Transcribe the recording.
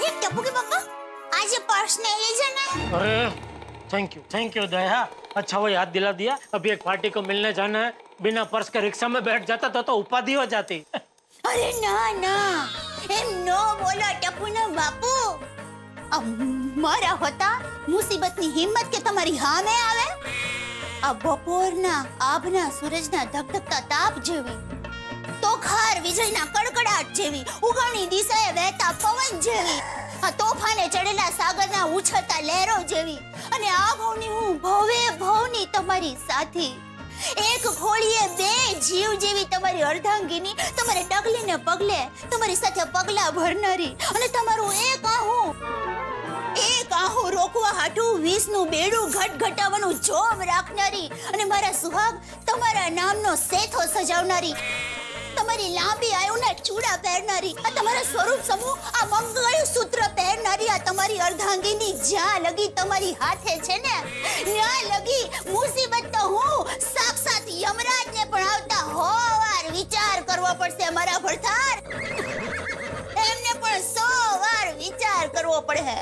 अरे टप्पू के पापा आज ये पर्स नहीं ले जाना। अरे थैंक यू दया। अच्छा वो याद दिला दिया। अभी एक पार्टी को मिलने जाना है। बिना पर्स के रिक्शा में बैठ जाता तो उपाधि हो जाती। अरे ना ना एम नो बोलो टप्पू ना बापू। मारा होता मुसीबतनी हिम्मत के तुम्हारी हाँ में आवे। अब बपोरना आभना सूरजना धगधगता ताप जेवी तो खार વીજળીના કડકડાટ જેવી ઉગાણી દિશાએ વહેતા પવન જેવી આ તોફાને ચડેલા સાગરના ઉછળતા લહેરો જેવી અને આ ભવની હું ભવે ભવની તમારી સાથી એક ઘોડીએ બે જીવ જેવી તમારી અર્ધાંગીની તમારે ડગલે ને પગલે તમારી સાથે પગલા ભરનારી અને તમારું એક આહું રોકવા હાટું 20 નું બેડું ઘટઘટાવવાનું જોમ રાખનારી અને મારા સુહાગ તમારા નામનો સેથો સજાવનારી તમારી લાંબી આયુના ચૂડા પહેરનારી આ તમારા સ્વરૂપ સમૂહ આ મંગળ સૂત્ર પહેરનારી આ તમારી અર્ધાંગીની જ્યાં લગી તમારી હાથે છે ને ત્યાં લગી મુસીબત તો હું સાક્ષાત યમરાજને પણ આવતા હોવાર વિચાર કરવો પડશે મારા ભરથાર એમને પણ 100 વાર વિચાર કરવો પડે।